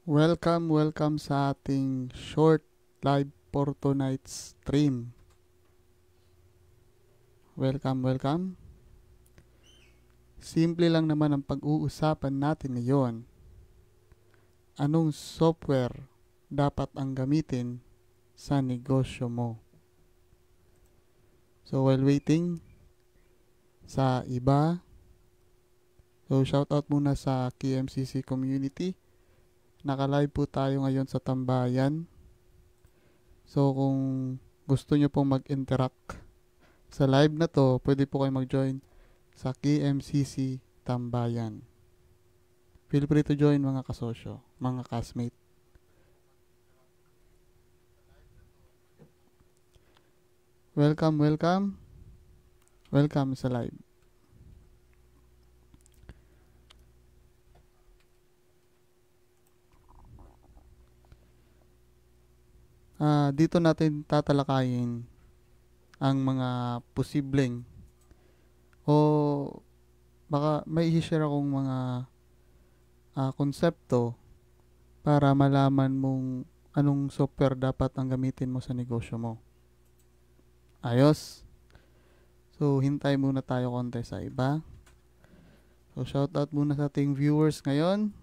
Welcome sa ating short live for tonight's stream. Welcome. Simple lang naman ang pag-uusapan natin ngayon. Anong software dapat ang gamitin sa negosyo mo? So while waiting sa iba, shoutout muna sa KMCC community. Naka-live po tayo ngayon sa Tambayan. So kung gusto nyo pong mag-interact sa live na to, pwede po kayo mag-join sa KMCC Tambayan. Feel free to join mga kasosyo, mga classmate. Welcome sa live. Dito natin tatalakayin ang mga posibleng o baka may i-share akong mga konsepto para malaman mong anong software dapat ang gamitin mo sa negosyo mo. Ayos. So hintay muna tayo konti sa iba. So shoutout muna sa ating viewers ngayon.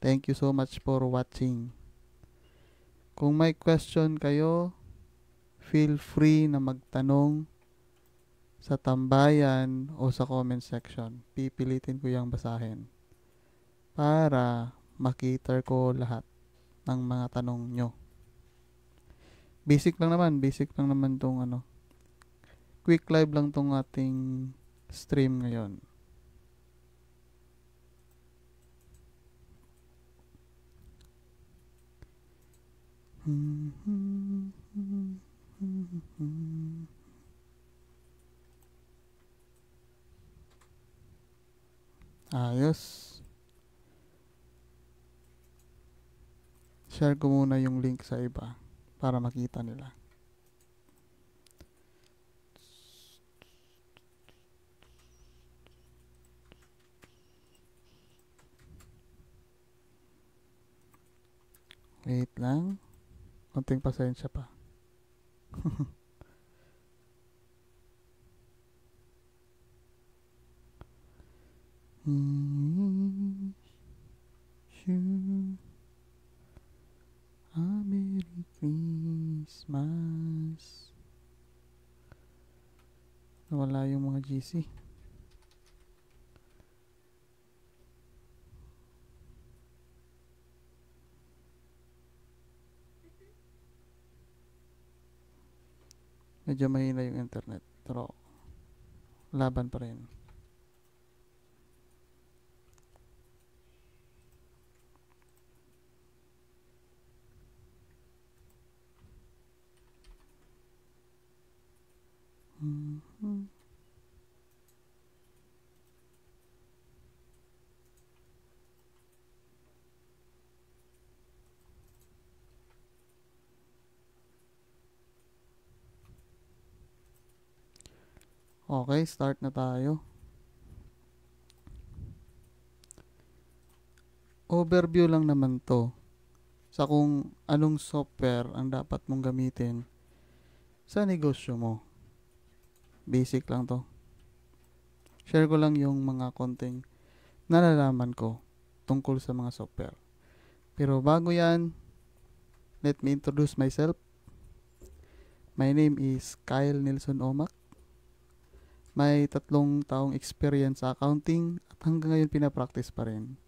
Thank you so much for watching. Kung may question kayo, feel free na magtanong sa tambayan o sa comment section. Pipilitin ko yung basahin para makita ko lahat ng mga tanong nyo. Basic lang naman tong quick live lang tong ating stream ngayon. Ayos. Share ko muna yung link sa iba para makita nila. Wait lang. Konting pasensya pa. Merry Christmas. Nawala yung mga GC. Medyo mahina yung internet, pero laban pa rin. Okay, start na tayo. Overview lang naman to sa kung anong software ang dapat mong gamitin sa negosyo mo. Basic lang to. Share ko lang yung mga konting nalalaman ko tungkol sa mga software. Pero bago yan, let me introduce myself. My name is Kyle Nilson Omak. May 3 taong experience sa accounting at hanggang ngayon pinapractice pa rin.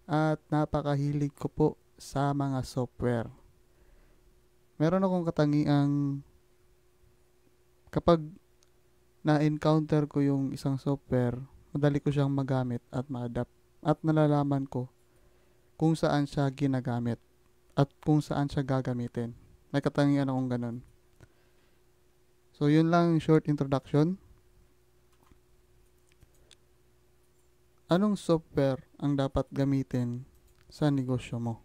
At napakahilig ko po sa mga software. Meron akong katangiang kapag na-encounter ko yung isang software, madali ko siyang magamit at ma-adapt at nalalaman ko kung saan siya ginagamit at kung saan siya gagamitin. May katangian akong ganun. So yun lang, short introduction. Anong software ang dapat gamitin sa negosyo mo?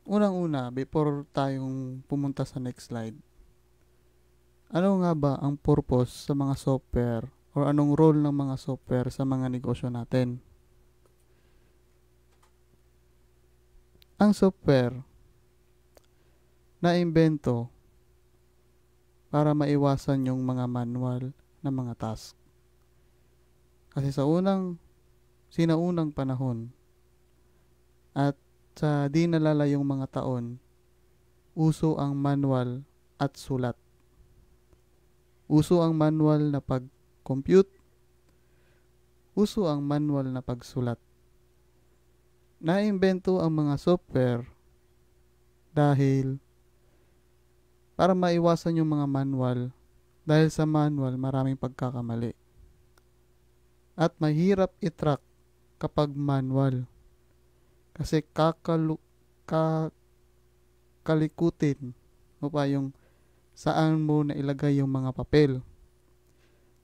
Unang-una, before tayong pumunta sa next slide, ano nga ba ang purpose sa mga software or anong role ng mga software sa mga negosyo natin? Ang software na imbento para maiwasan yung mga manual na mga task. Kasi sa sinaunang panahon at sa di nalalayong mga taon, uso ang manual at sulat. Uso ang manual na pag-compute, uso ang manual na pagsulat. Naimbento ang mga software dahil para maiwasan yung mga manual, dahil sa manual maraming pagkakamali. At mahirap i-track kapag manual. Kasi kalikutin mo pa yung saan mo na ilagay yung mga papel.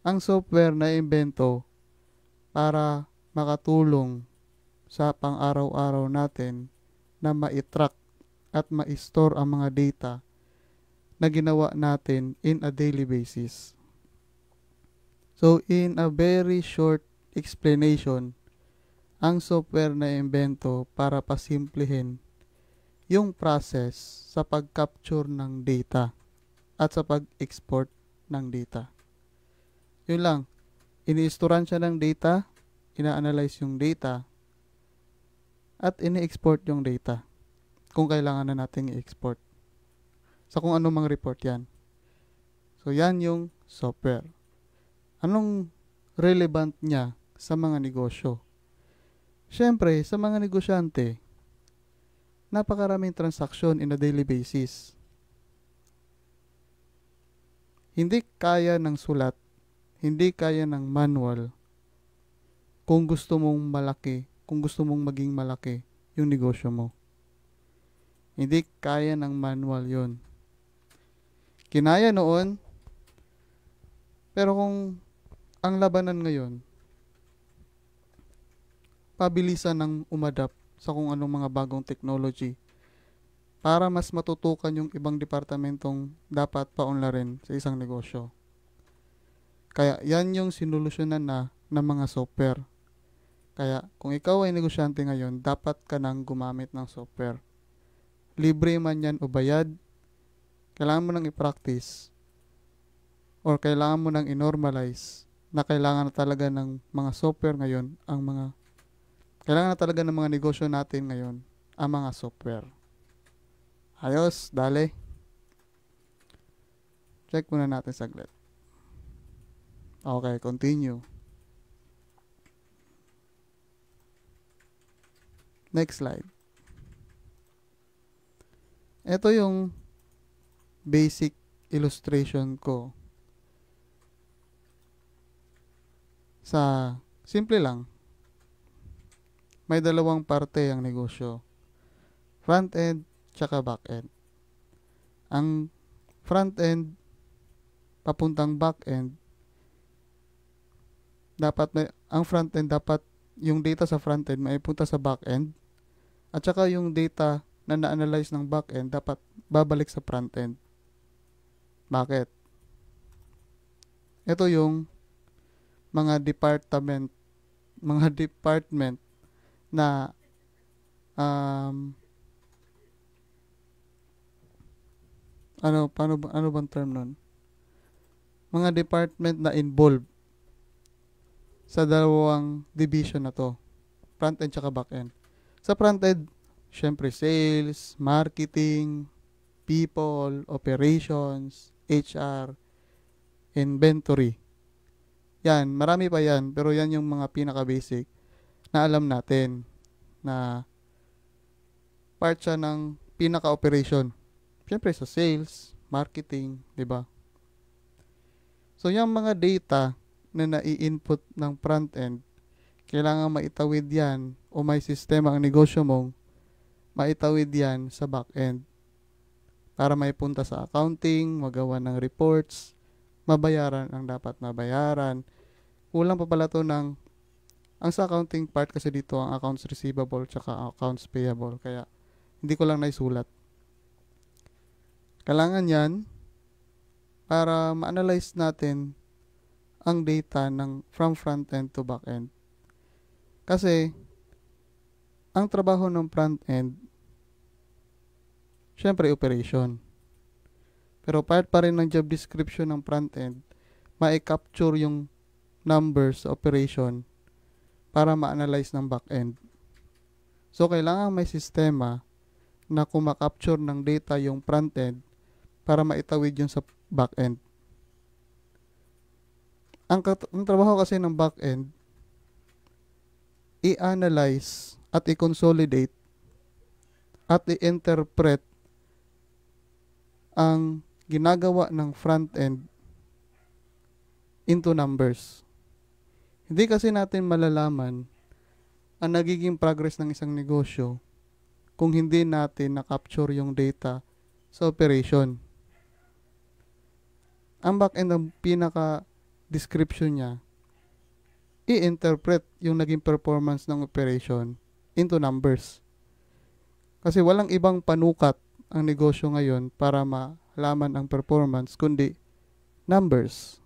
Ang software na imbento para makatulong sa pang-araw-araw natin na ma-track at ma-store ang mga data na ginawa natin in a daily basis. So, in a very short explanation, ang software na imbento para pasimplihin yung process sa pag-capture ng data at sa pag-export ng data. Yun lang. Ini-storean siya ng data, ina-analyze yung data, at ini-export yung data kung kailangan na natin i-export. Sa kung anong mga report yan. So, yan yung software. Anong relevant niya sa mga negosyo? Siyempre, sa mga negosyante, napakaraming transaksyon in a daily basis. Hindi kaya ng sulat, hindi kaya ng manual kung gusto mong malaki, kung gusto mong maging malaki yung negosyo mo. Hindi kaya ng manual yon. Kinaya noon, pero kung ang labanan ngayon, pabilisan ng umadapt sa kung anong mga bagong technology para mas matutukan yung ibang departamentong dapat paunlarin sa isang negosyo. Kaya yan yung sinulusyonan na ng mga software. Kaya kung ikaw ay negosyante ngayon, dapat ka nang gumamit ng software. Libre man yan o bayad, kailangan mo nang i-practice or kailangan mo nang i-normalize na kailangan na talaga ng mga software ngayon, kailangan na talaga ng mga negosyo natin ngayon ang mga software. Ayos, dale. Check muna natin saglit. Okay, continue. Next slide. Ito yung basic illustration ko. Sa simple lang. May dalawang parte ang negosyo. Front end tsaka back end. Ang front end papuntang back end dapat yung data sa front end maipunta sa back end at saka yung data na na-analyze ng back end dapat babalik sa front end. Bakit? Ito yung mga department na ano bang term nun? Mga department na involved sa dalawang division na to. Front end tsaka back end. Sa front end, syempre sales, marketing, people, operations, HR, inventory. Yan, marami pa yan, pero yan yung mga pinaka-basic na alam natin na part siya ng pinaka-operation. Syempre sa sales, marketing, 'di ba? So yung mga data na nai-input ng front end, kailangan maitawid yan o may sistema ang negosyo mong maitawid yan sa back end para maipunta sa accounting, magawa ng reports, mabayaran ang dapat mabayaran. Kulang pa pala to ang sa accounting part kasi dito ang accounts receivable tsaka accounts payable, kaya hindi ko lang naisulat. Kailangan yan para ma-analyze natin ang data from front end to back end. Kasi ang trabaho ng front end syempre operation. Pero part pa rin ng job description ng front-end, ma-capture yung numbers sa operation para ma-analyze ng back-end. So, kailangan may sistema na kumakapture ng data yung front-end para maitawid yun sa back-end. Ang trabaho kasi ng back-end, i-analyze at i-consolidate at i-interpret ang ginagawa ng front-end into numbers. Hindi kasi natin malalaman ang nagiging progress ng isang negosyo kung hindi natin na-capture yung data sa operation. Ang back-end, ang pinaka-description niya, i-interpret yung naging performance ng operation into numbers. Kasi walang ibang panukat ang negosyo ngayon para malaman ang performance, kundi numbers.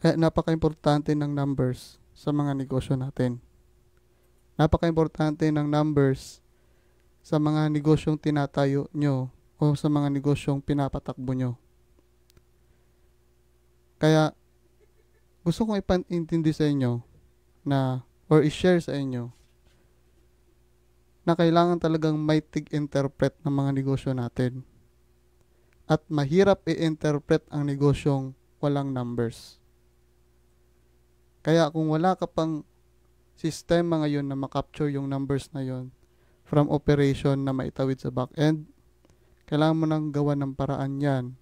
Kaya napaka-importante ng numbers sa mga negosyo natin. Napaka-importante ng numbers sa mga negosyong tinatayo nyo o sa mga negosyong pinapatakbo nyo. Kaya gusto kong ipantindi sa inyo na or i-share sa inyo na kailangan talagang may tig-interpret ng mga negosyo natin. At mahirap i-interpret ang negosyong walang numbers. Kaya kung wala ka pang sistema ngayon na makapture yung numbers na yon from operation na maitawid sa back-end, kailangan mo nang gawa ng paraan yan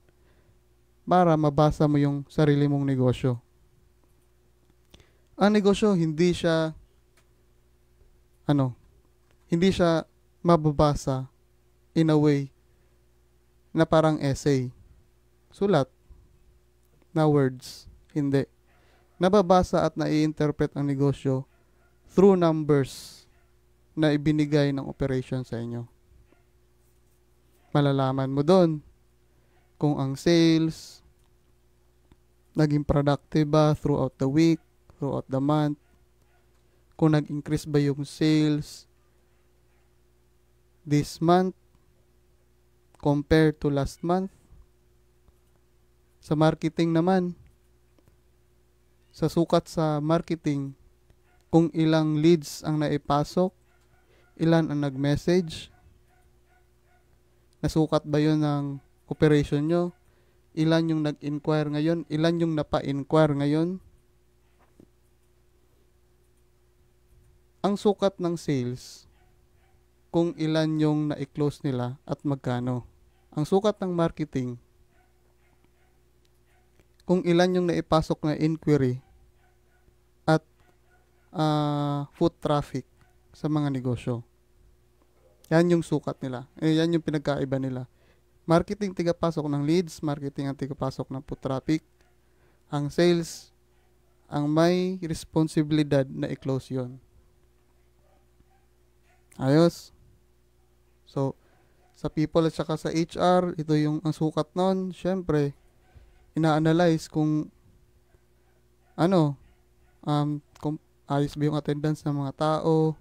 para mabasa mo yung sarili mong negosyo. Ang negosyo hindi siya mababasa in a way na parang essay. Sulat na words. Hindi. Nababasa at nai-interpret ang negosyo through numbers na ibinigay ng operation sa inyo. Malalaman mo doon kung ang sales naging productive ba throughout the week, throughout the month, kung nag-increase ba yung sales this month compared to last month. Sa marketing naman, sa sukat sa marketing, kung ilang leads ang naipasok, ilan ang nag-message, nasukat ba yun ng operation nyo, ilan yung nag-inquire ngayon, ilan yung napa-inquire ngayon. Ang sukat ng sales, kung ilan yung na-close nila at magkano. Ang sukat ng marketing, kung ilan yung naipasok na inquiry at foot traffic sa mga negosyo. Yan yung sukat nila. Yan yung pinagkaiba nila. Marketing tigapasok ng leads, marketing ang tigapasok ng foot traffic. Ang sales, ang may responsibilidad na i-close yon. Ayos. So, sa people at saka sa HR, ito yung ang sukat nun. Siyempre, ina-analyze kung kung ayos ba yung attendance ng mga tao,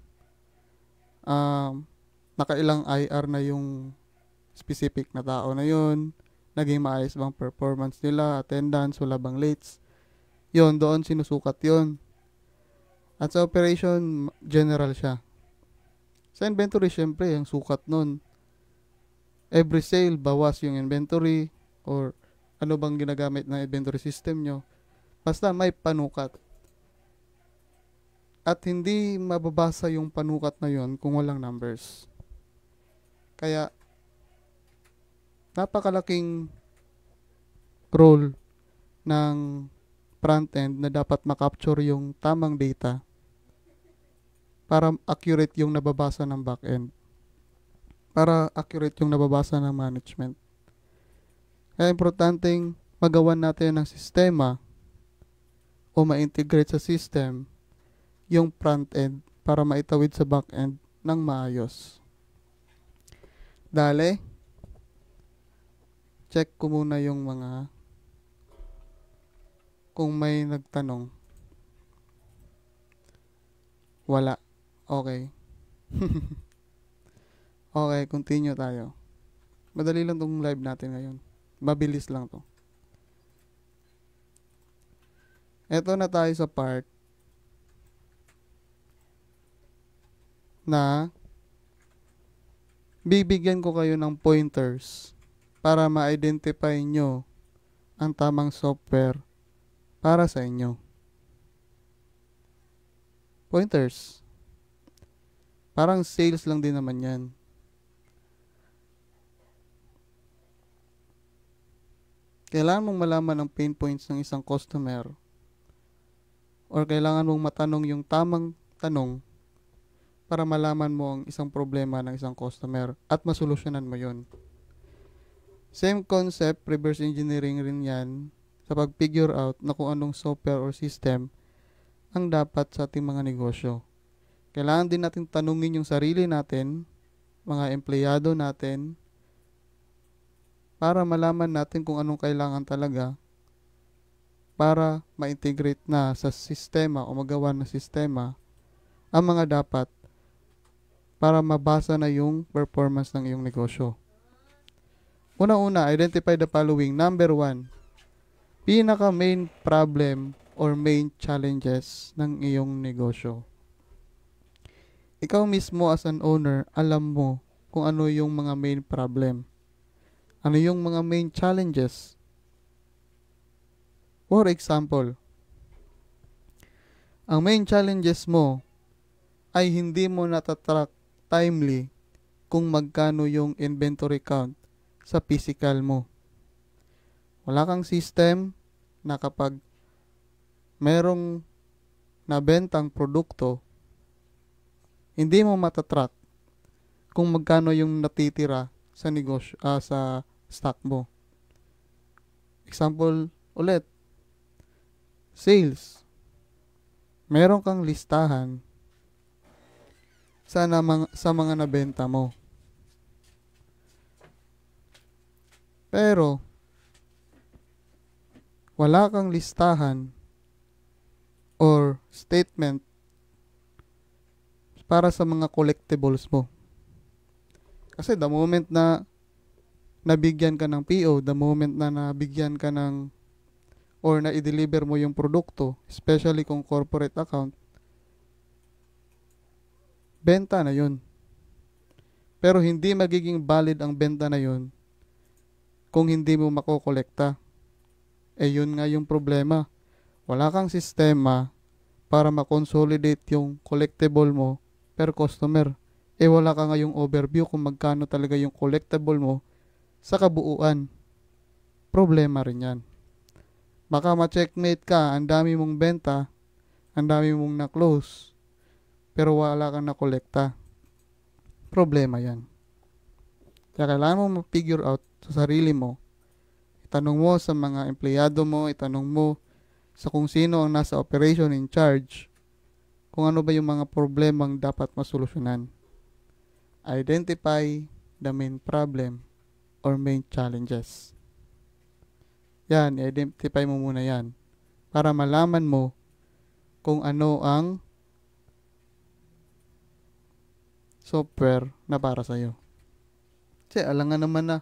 nakailang IR na yung specific na tao na yun, naging maayos bang performance nila, attendance, wala bang lates. Yun, doon sinusukat yun. At sa operation, general siya. Sa inventory, syempre, yung sukat nun. Every sale, bawas yung inventory or ano bang ginagamit ng inventory system nyo. Basta may panukat. At hindi mababasa yung panukat na yon kung walang numbers. Kaya, napakalaking role ng front-end na dapat makapture yung tamang data para accurate yung nababasa ng back-end. Para accurate yung nababasa ng management. Kaya importanteng magawan natin ng sistema o ma-integrate sa system yung front-end para maitawid sa back-end ng maayos. Dale, check ko muna yung mga kung may nagtanong. Wala. Okay. Okay, continue tayo. Madali lang tong live natin ngayon. Mabilis lang to. Eto na tayo sa part na bibigyan ko kayo ng pointers para ma-identify nyo ang tamang software para sa inyo. Pointers. Parang sales lang din naman yan. Kailangan mong malaman ang pain points ng isang customer or kailangan mong matanong yung tamang tanong para malaman mo ang isang problema ng isang customer at masolusyonan mo yun. Same concept, reverse engineering rin yan sa pag-figure out na kung anong software or system ang dapat sa ating mga negosyo. Kailangan din natin tanungin yung sarili natin, mga empleyado natin, para malaman natin kung anong kailangan talaga para ma-integrate na sa sistema o magawa ng sistema ang mga dapat para mabasa na yung performance ng iyong negosyo. Una-una, identify the following. Number 1, pinaka main problem or main challenges ng iyong negosyo. Ikaw mismo as an owner, alam mo kung ano yung mga main problem. Ano yung mga main challenges? For example, ang main challenges mo ay hindi mo natatrack timely kung magkano yung inventory count sa physical mo. Wala kang system na kapag merong nabentang produkto, hindi mo matatrack kung magkano yung natitira sa negosyo, sa stock mo. Example ulit, sales. Meron kang listahan sa mga nabenta mo. Pero wala kang listahan or statement para sa mga collectibles mo. Kasi the moment na nabigyan ka ng PO, the moment na nabigyan ka ng or na i-deliver mo yung produkto, especially kung corporate account, benta na yun. Pero hindi magiging valid ang benta na yun kung hindi mo makokolekta. Yun nga yung problema. Wala kang sistema para makonsolidate yung collectible mo per customer. Wala ka nga yung overview kung magkano talaga yung collectible mo sa kabuuan. Problema rin yan. Baka ma-checkmate ka, ang dami mong benta, ang dami mong na-close, pero wala kang na-kolekta. Problema yan. Kaya kailangan mo ma-figure out sa sarili mo. Itanong mo sa mga empleyado mo, itanong mo sa kung sino ang nasa operation in charge, kung ano ba yung mga problemang dapat masolusyonan. Identify the main problem or main challenges. Yan, i-identify mo muna yan para malaman mo kung ano ang software na para sa'yo. Kasi alangan naman na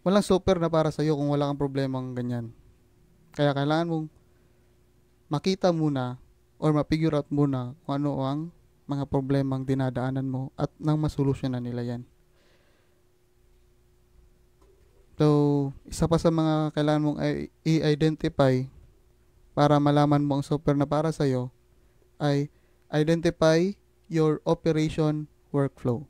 walang software na para sa'yo kung wala kang problemang ganyan. Kaya kailangan mong makita muna or ma-figure out muna kung ano ang mga problemang dinadaanan mo at nang masolusyonan nila yan. So, isa pa sa mga kailangan mong i-identify para malaman mo ang software na para sa'yo ay identify your operation workflow.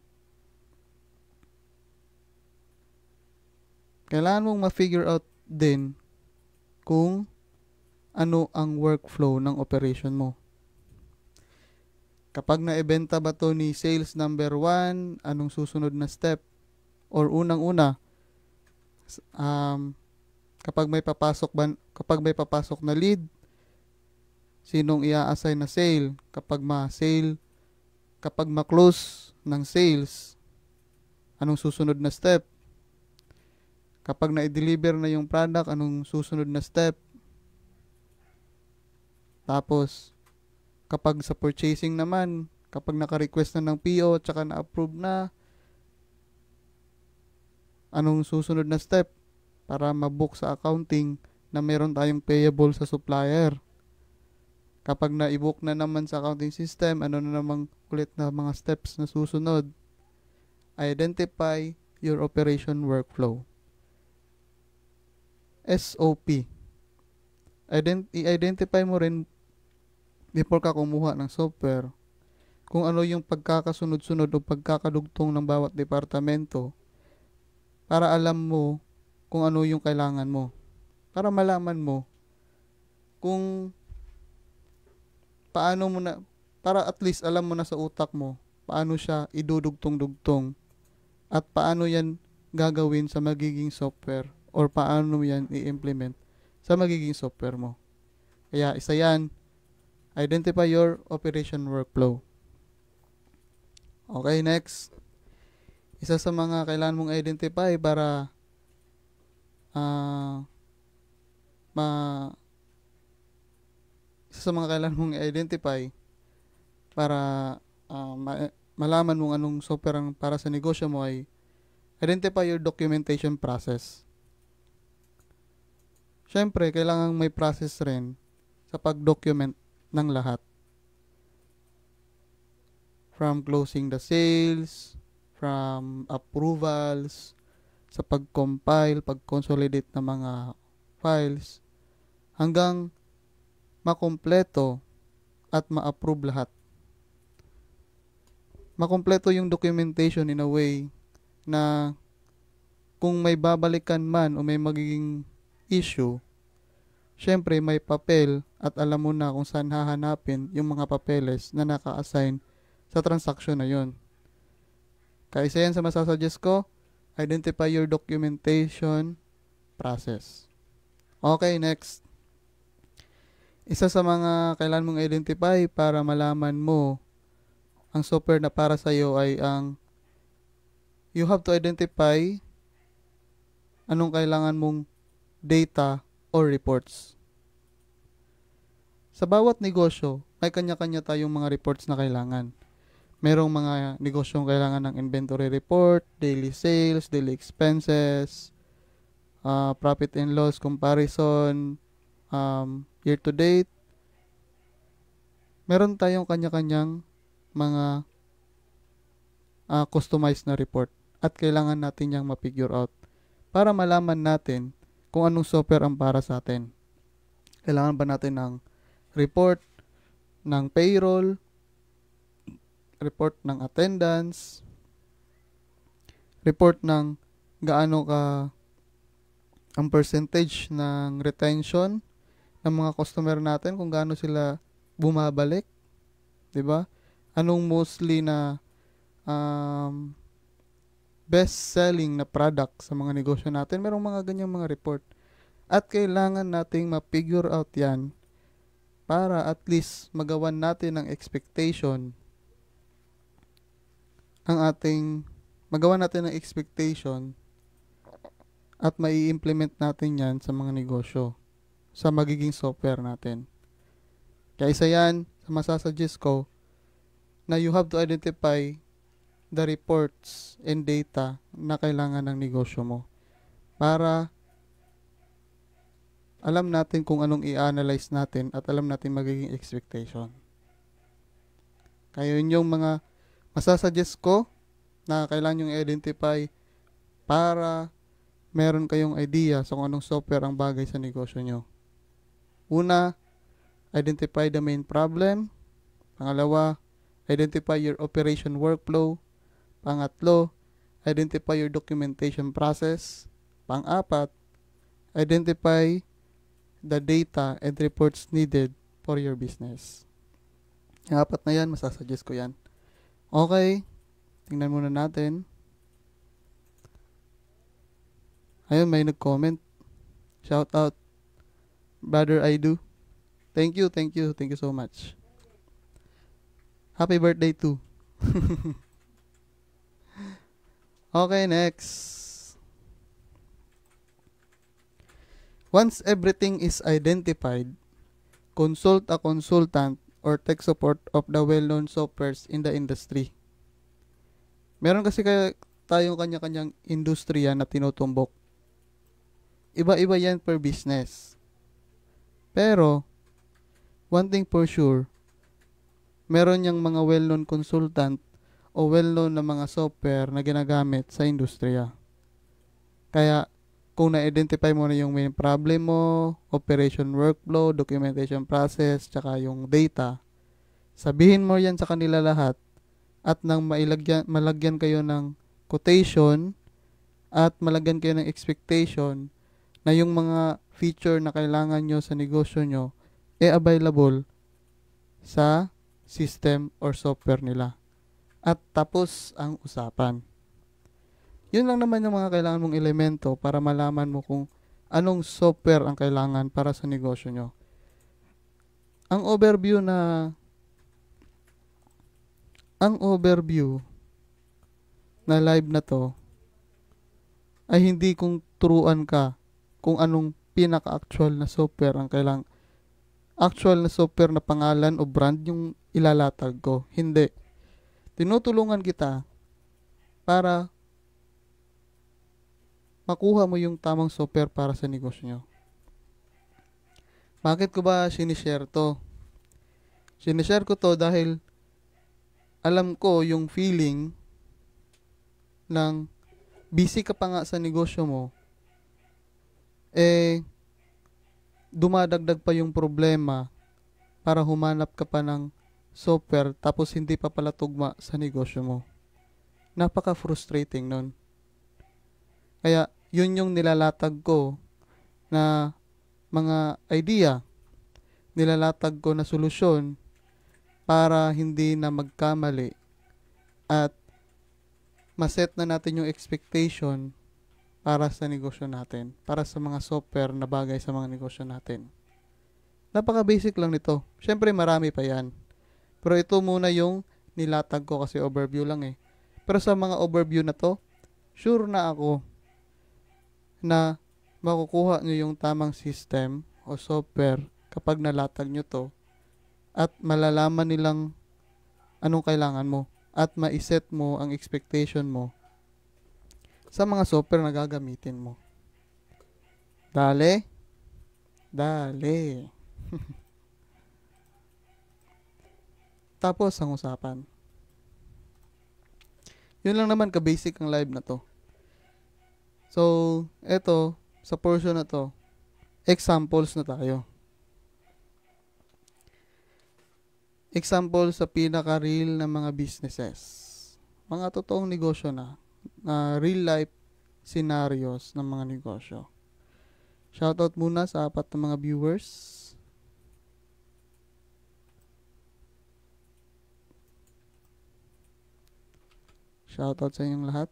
Kailangan mong ma-figure out din kung ano ang workflow ng operation mo. Kapag naibenta ba to ni sales number 1, anong susunod na step? Or unang-una, kapag may papasok na lead, sinong i-assign na sale? Kapag ma-close ng sales, anong susunod na step? Kapag na-deliver na yung product, anong susunod na step? Tapos, kapag sa purchasing naman, Kapag naka-request na ng PO, tsaka na-approve na, anong susunod na step para mabook sa accounting na meron tayong payable sa supplier. Kapag na-book na naman sa accounting system, ano na namang ulit na mga steps na susunod? Identify your operation workflow. SOP. I-identify mo rin before ka kumuha ng software kung ano yung pagkakasunod-sunod o pagkakadugtong ng bawat departamento para alam mo kung ano yung kailangan mo. Para malaman mo kung paano mo na, para at least alam mo na sa utak mo paano siya idudugtong-dugtong at paano yan gagawin sa magiging software or paano yan i-implement sa magiging software mo. Kaya isa yan, identify your operation workflow. Okay, next. Isa sa mga kailangan mong identify para isa sa mga kailangan mong identify para malaman mong anong software ang para sa negosyo mo ay identify your documentation process. Siyempre, kailangan may process rin sa pag-document ng lahat. From closing the sales, from approvals, sa pag-compile, pag-consolidate ng mga files, hanggang makumpleto at ma-approve lahat. Makumpleto yung documentation in a way na kung may babalikan man o may magiging issue, syempre may papel at alam mo na kung saan hahanapin yung mga papeles na naka-assign sa transaction na yun. Kaya isa yan sa masasuggest ko, identify your documentation process. Okay, next. Isa sa mga kailangan mong identify para malaman mo ang software na para sa iyo ay ang you have to identify anong kailangan mong data or reports. Sa bawat negosyo, may kanya-kanya tayong mga reports na kailangan. Merong mga negosyong kailangan ng inventory report, daily sales, daily expenses, profit and loss comparison, year to date. Meron tayong kanya-kanyang mga customized na report at kailangan natin yang ma-figure out para malaman natin kung anong software ang para sa atin. Kailangan ba natin ng report ng payroll, report ng attendance, report ng gaano ka ang percentage ng retention ng mga customer natin, kung gaano sila bumabalik, 'di ba? Anong mostly na best-selling na product sa mga negosyo natin. Merong mga ganyang mga report. At kailangan nating ma-figure out yan para at least magawan natin ng expectation magawa natin ng expectation at mai-implement natin yan sa mga negosyo, sa magiging software natin. Kaya isa yan sa masasuggest ko na you have to identify the reports and data na kailangan ng negosyo mo para alam natin kung anong i-analyze natin at alam natin magiging expectation. Kaya yun yung mga masasuggest ko na kailangan yung i-identify para meron kayong idea sa kung anong software ang bagay sa negosyo nyo. Una, identify the main problem. Pangalawa, identify your operation workflow. Pangatlo, identify your documentation process. Pang-apat, identify the data and reports needed for your business. Yung apat na yan, masasuggest ko yan. Okay, tingnan muna natin. Ayun, may nag-comment. Shout out, Brother Aidu. Thank you so much. Happy birthday too. Okay, next. Once everything is identified, consult a consultant or tech support of the well-known softwares in the industry. Meron kasi tayong kanya-kanyang industriya na tinutumbok. Iba-iba yan per business. Pero, one thing for sure, meron niyang mga well-known consultant o well-known na mga software na ginagamit sa industriya. Kaya, kung na-identify mo na yung main problem mo, operation workflow, documentation process, tsaka yung data, sabihin mo yan sa kanila lahat at nang malagyan kayo ng quotation at malagyan kayo ng expectation na yung mga feature na kailangan nyo sa negosyo nyo available sa system or software nila. At tapos ang usapan. Yun lang naman yung mga kailangan mong elemento para malaman mo kung anong software ang kailangan para sa negosyo nyo. Ang overview na live na to ay hindi kung turuan ka kung anong pinaka-actual na software ang kailangan. Actual na software na pangalan o brand yung ilalatag ko. Hindi. Tinutulungan kita para makuha mo yung tamang software para sa negosyo nyo. Bakit ko ba sinishare to? Sinishare ko to dahil alam ko yung feeling ng busy ka pa nga sa negosyo mo, dumadagdag pa yung problema para humanap ka pa ng software tapos hindi pa pala tugma sa negosyo mo. Napaka-frustrating nun. Kaya, yun yung nilalatag ko na mga idea, nilalatag ko na solusyon para hindi na magkamali at maset na natin yung expectation para sa negosyo natin, para sa mga software na bagay sa mga negosyo natin. Napaka-basic lang nito. Siyempre, marami pa yan. Pero ito muna yung nilatag ko kasi overview lang eh. Pero sa mga overview na to, sure na ako na makukuha nyo yung tamang system o software kapag nalatag nyo to at malalaman nilang anong kailangan mo at maiset mo ang expectation mo sa mga software na gagamitin mo. Dale. Tapos ang usapan. Yun lang naman ka-basic ang live na to. So, eto, sa portion na to, examples na tayo. Example sa pinaka-real na mga businesses. Mga totoong negosyo na real life scenarios ng mga negosyo. Shoutout muna sa 4 na mga viewers. Shoutout sa inyong lahat.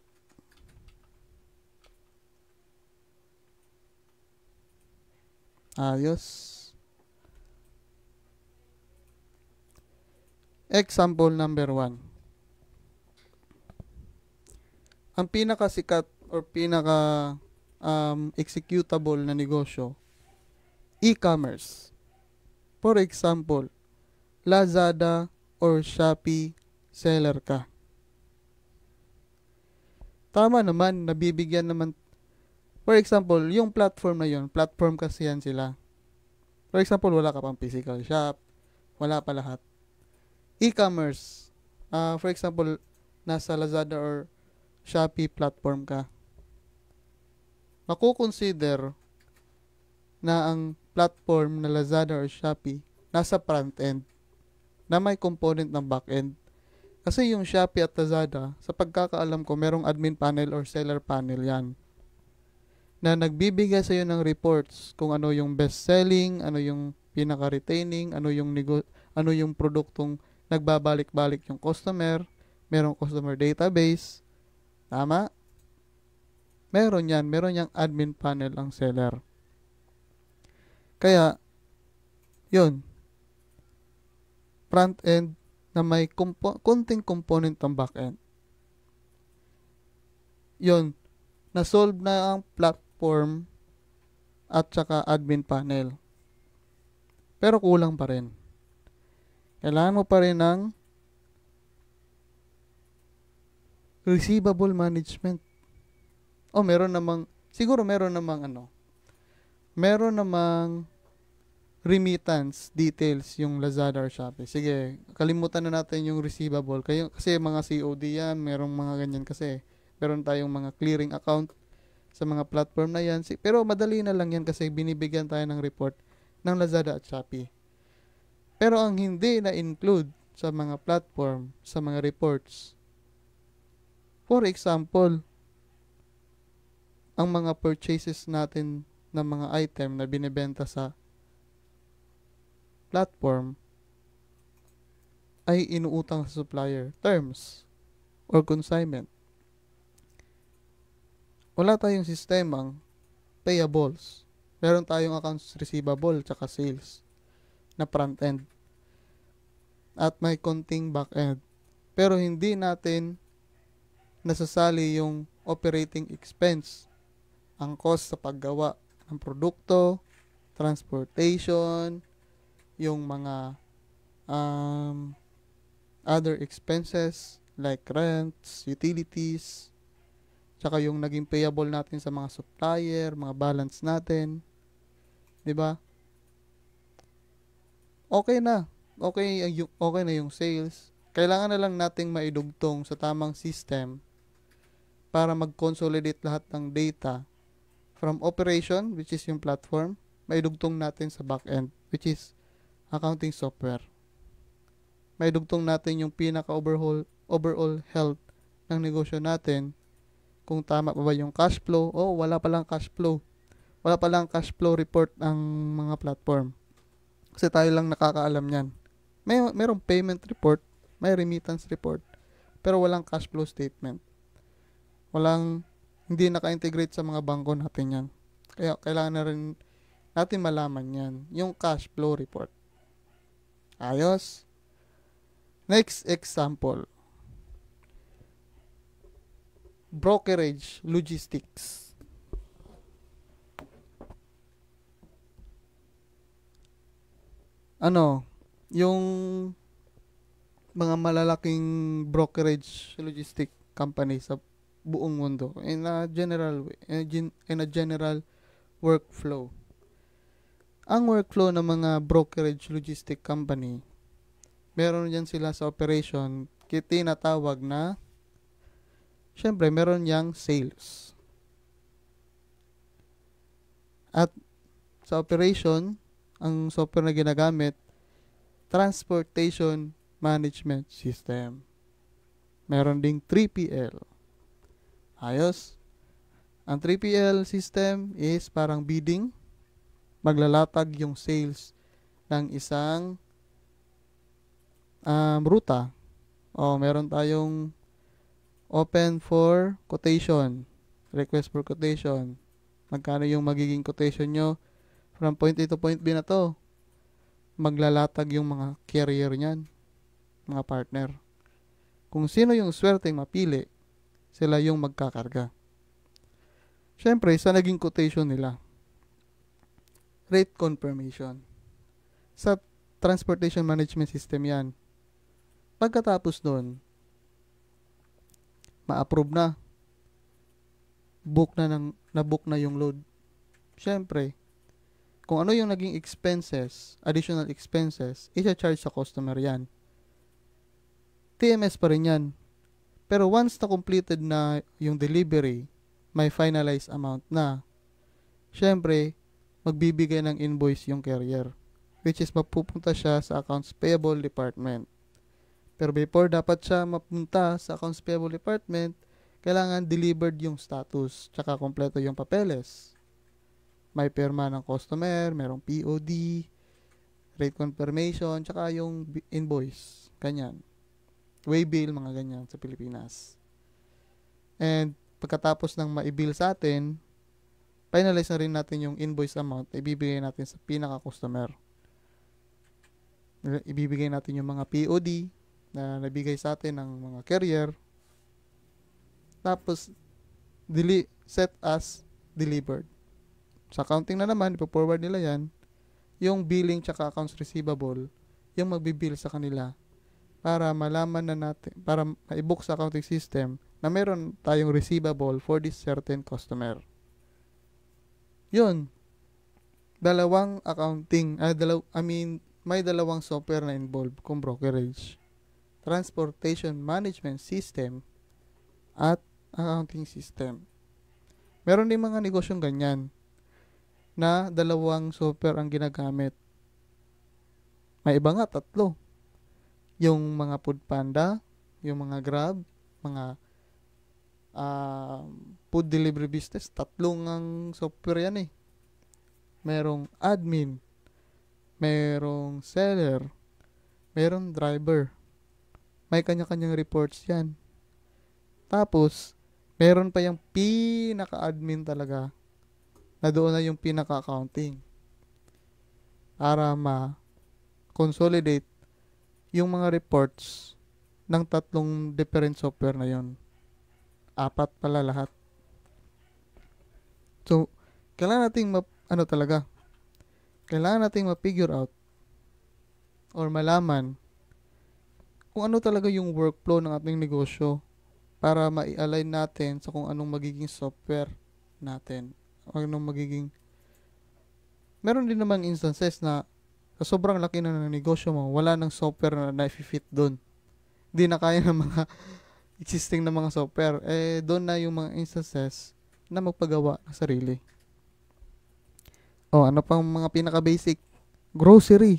Ayos. Example number 1. Ang pinakasikat or pinaka executable na negosyo, e-commerce. For example, Lazada or Shopee seller ka. Tama naman, nabibigyan naman. For example, yung platform na yun, platform kasi yan sila. For example, wala ka pang physical shop, wala pa lahat. E-commerce, for example, nasa Lazada or Shopee platform ka. Makukonsider na ang platform na Lazada or Shopee nasa front end na may component ng back end. Kasi yung Shopee at Lazada, sa pagkakaalam ko, merong admin panel or seller panel yan na nagbibigay sa iyo ng reports kung ano yung best selling, ano yung pinaka-retaining, ano yung produktong nagbabalik-balik yung customer, merong customer database. Tama? Meron yang admin panel ang seller. Kaya, yun, front end na may konting component ng back end. Yun, na-solve na ang platform at saka admin panel. Pero kulang pa rin. Kailangan mo pa rin ng receivable management. Meron namang remittance details yung Lazada or Shopee. Sige, kalimutan na natin yung receivable. Kasi mga COD yan, merong mga ganyan kasi. Meron tayong mga clearing account sa mga platform na yan. Pero madali na lang yan kasi binibigyan tayo ng report ng Lazada at Shopee. Pero ang hindi na-include sa mga platform, sa mga reports, for example, ang mga purchases natin ng mga item na binibenta sa platform ay inuutang sa supplier, terms, or consignment. Wala tayong sistemang payables. Meron tayong accounts receivable tsaka sales na front end. At may konting back end. Pero hindi natin nasasali yung operating expense, ang cost sa paggawa ng produkto, transportation, yung mga other expenses like rents, utilities, tsaka yung naging payable natin sa mga supplier, mga balance natin, 'di ba? Okay na. Okay na yung sales. Kailangan na lang nating maidugtong sa tamang system para mag-consolidate lahat ng data from operation, which is yung platform, maidugtong natin sa back-end, which is accounting software. Maidugtong natin yung overall health ng negosyo natin, kung tama pa ba yung cash flow o wala palang cash flow. Wala palang cash flow report ang mga platform. Kasi tayo lang nakakaalam yan. Merong payment report, may remittance report, pero walang cash flow statement. Hindi naka-integrate sa mga bangko natin yan. Kaya kailangan na rin natin malaman yan, yung cash flow report. Ayos? Next example. Brokerage logistics. Yung mga malalaking brokerage logistic company sa buong mundo in a general workflow. Ang workflow ng mga brokerage logistic company, meron yan sila sa operation, tinatawag na, syempre meron yang sales. At sa operation, ang software na ginagamit, transportation management system. Meron ding 3PL. Ayos. Ang 3PL system is parang bidding. Maglalatag yung sales ng isang ruta. Meron tayong open for quotation. Request for quotation. Magkano yung magiging quotation nyo from point A to point B na to. Maglalatag yung mga carrier nyan, mga partner. Kung sino yung swerteng mapili, sila yung magkakarga. Syempre, sa naging quotation nila, rate confirmation. Sa transportation management system yan. Pagkatapos nun, ma-approve na. Na-book na yung load. Syempre, kung ano yung naging expenses, additional expenses, isa-charge sa customer yan. TMS pa rin yan. Pero once na completed na yung delivery, may finalized amount na, syempre, magbibigay ng invoice yung carrier, which is mapupunta siya sa accounts payable department. Pero before dapat siya mapunta sa accounts payable department, kailangan delivered yung status, tsaka kompleto yung papeles. May perma ng customer, merong POD, rate confirmation, tsaka yung invoice. Ganyan. Waybill, mga ganyan sa Pilipinas. And pagkatapos ng maibill sa atin, finalize na rin natin yung invoice amount na ibibigay natin sa pinaka-customer. Ibibigay natin yung mga POD na nabigay sa atin ng mga carrier. Tapos, set as delivered. Sa accounting na naman, ipo-forward nila yan. Yung billing tsaka accounts receivable, yung magbibill sa kanila para malaman na natin, para ma-book sa accounting system na meron tayong receivable for this certain customer. Yun, dalawang accounting, may dalawang software na involved kung brokerage, transportation management system, at accounting system. Meron din mga negosyong ganyan na dalawang software ang ginagamit. May iba nga, 3. Yung mga Foodpanda, yung mga Grab, mga food delivery business, 3 ang software yan eh. Merong admin, merong seller, merong driver. May kanya-kanyang reports yan. Tapos, meron pa yung pinaka-admin talaga na doon na yung pinaka-accounting para ma-consolidate yung mga reports ng 3 different software na yon. 4 pala lahat. So, kailangan nating kailangan nating ma-figure out or malaman kung ano talaga yung workflow ng ating negosyo para ma-align natin sa kung anong magiging software natin. Meron din namang instances na sa sobrang laki na ng negosyo mo, wala nang software na na-fit doon. Hindi na kaya ng mga existing na mga software. Doon na yung mga instances na magpagawa ng sarili. Ano pang mga pinaka-basic? Grocery.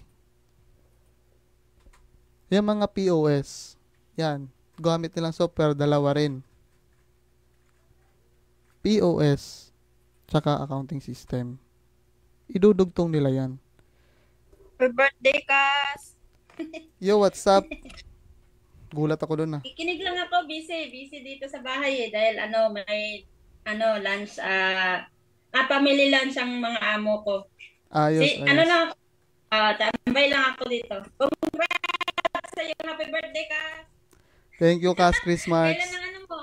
Yung mga POS. Yan. Gamit nilang software, 2 rin. POS tsaka accounting system. Idudugtong nila yan. Happy birthday, Kas! Yo, what's up? Gulat ako doon Ikinig lang ako, busy dito sa bahay dahil may lunch, family lunch ang mga amo ko. Ayos. Lang, tambay lang ako dito. Congrats sa iyo, happy birthday, Kas! Thank you, Kas Chris Marks. Kailan ang mo?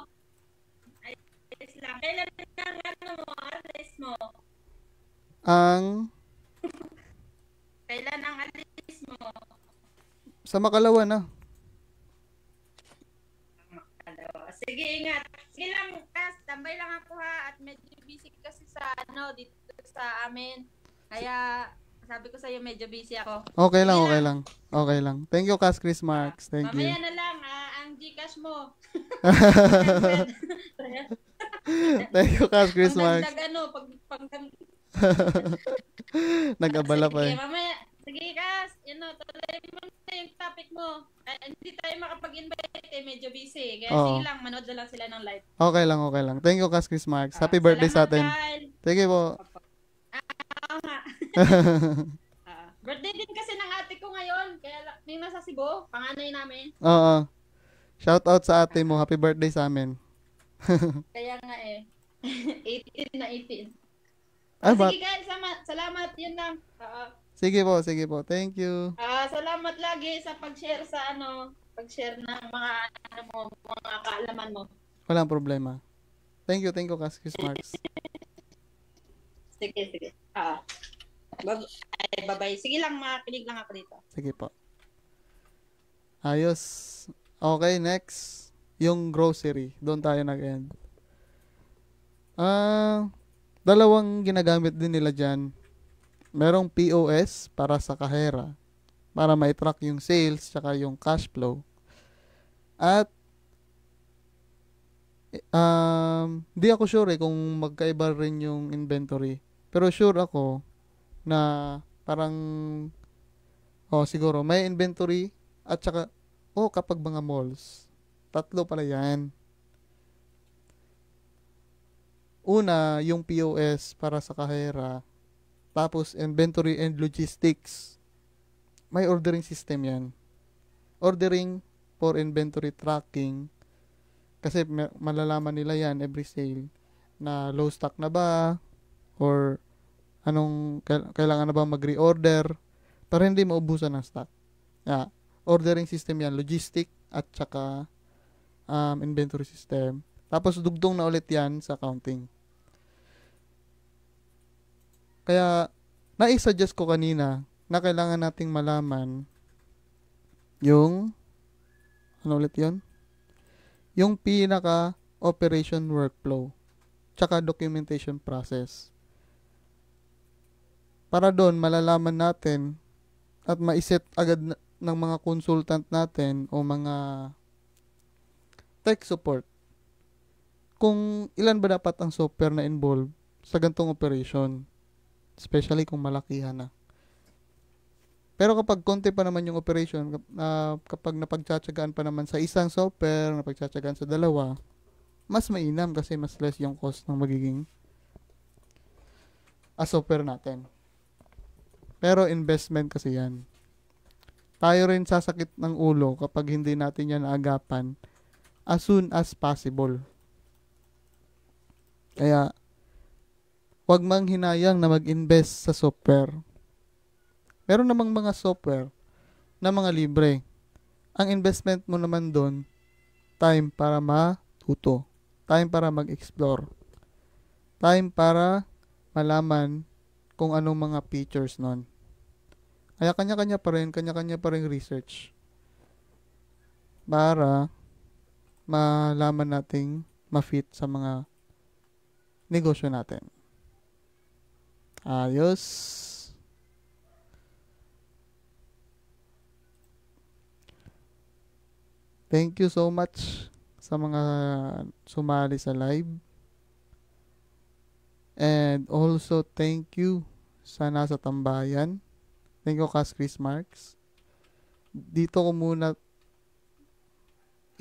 Ayos lang. Kailan ang alis mo? Kailan ang alis mo? Sa Makalawa na. Sige, ingat. Sige lang, Kas, tambay lang ako ha. At medyo busy kasi dito sa amin. Kaya, sabi ko sa'yo, medyo busy ako. Okay lang. Thank you, Kas Chris Marks. Thank you. Mamaya na lang, ang Gcash mo. Thank you, Kas Chris Marks. Nag-abala pa eh. Sige, mamaya. Sige, Kas. Tuloy mo na yung topic mo. Hindi tayo makapag-invite medyo busy. Kaya sige lang, manood na lang sila ng live. Okay lang. Thank you, Kas Chris Marks. Happy birthday sa atin. Thank you po. Birthday din kasi ng ate ko ngayon. Kaya yung nasa Cebu, panganay namin. Oo. Shout out sa ate mo. Happy birthday sa amin. Kaya nga 18 na 18. Sige guys, salamat. Yun lang. Sige po. Thank you. Salamat lagi sa pag-share pag-share ng mga mga kaalaman mo. Walang problema. Thank you, Kas Chris Marks. Sige. Bye-bye. Sige lang, makinig lang ako dito. Sige po. Ayos. Okay, next. Yung grocery. Doon tayo nag-end. Dalawang ginagamit din nila dyan. Merong POS para sa kahera. Para ma-track yung sales tsaka yung cash flow. At di ako sure kung magkaiba rin yung inventory. Pero sure ako na parang siguro may inventory at saka kapag mga malls. 3 pala yan. Una, yung POS para sa kahera. Tapos inventory and logistics. May ordering system yan. Ordering for inventory tracking. Kasi malalaman nila yan every sale na low stock na ba or kailangan na ba mag-reorder para hindi maubusan ng stock. Ordering system yan, logistic at saka inventory system. Tapos dugtong na ulit yan sa accounting. Kaya nai-suggest ko kanina na kailangan nating malaman yung, ano ulit yun? Yung pinaka operation workflow, tsaka documentation process. Para doon, malalaman natin at maiset agad ng mga consultant natin o mga tech support kung ilan ba dapat ang software na involved sa gantong operation. Especially kung malakihan na. Pero kapag konti pa naman yung operation, kapag napagtsatsagaan pa naman sa isang software, napagtsatsagaan sa dalawa, mas mainam kasi mas less yung cost ng magiging software natin. Pero investment kasi yan. Tayo rin sasakit ng ulo kapag hindi natin yan naagapan as soon as possible. Kaya, huwag mang hinayang na mag-invest sa software. Meron namang mga software na mga libre. Ang investment mo naman doon, time para matuto. Time para mag-explore. Time para malaman kung anong mga features nun. Kaya kanya-kanya pa rin research para malaman nating ma-fit sa mga negosyo natin. Ayos. Thank you so much sa mga sumali sa live. And also thank you sa nasa tambayan. Thank you, Kas Chris Marks. Dito ko muna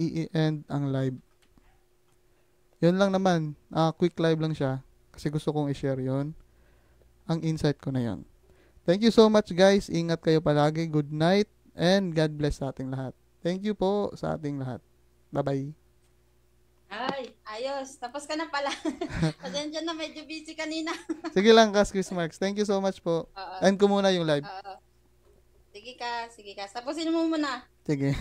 i-end ang live. Yun lang naman. Quick live lang siya. Kasi gusto kong i-share yon. Ang insight ko na yon. Thank you so much guys. Ingat kayo palagi. Good night. And God bless sa ating lahat. Thank you po sa ating lahat. Bye-bye. Ay, ayos. Tapos ka na pala. Pasensya na, medyo busy kanina. Sige lang, Kas Chris Marks. Thank you so much po. End ko muna yung live. Sige ka. Tapusin mo muna. Sige.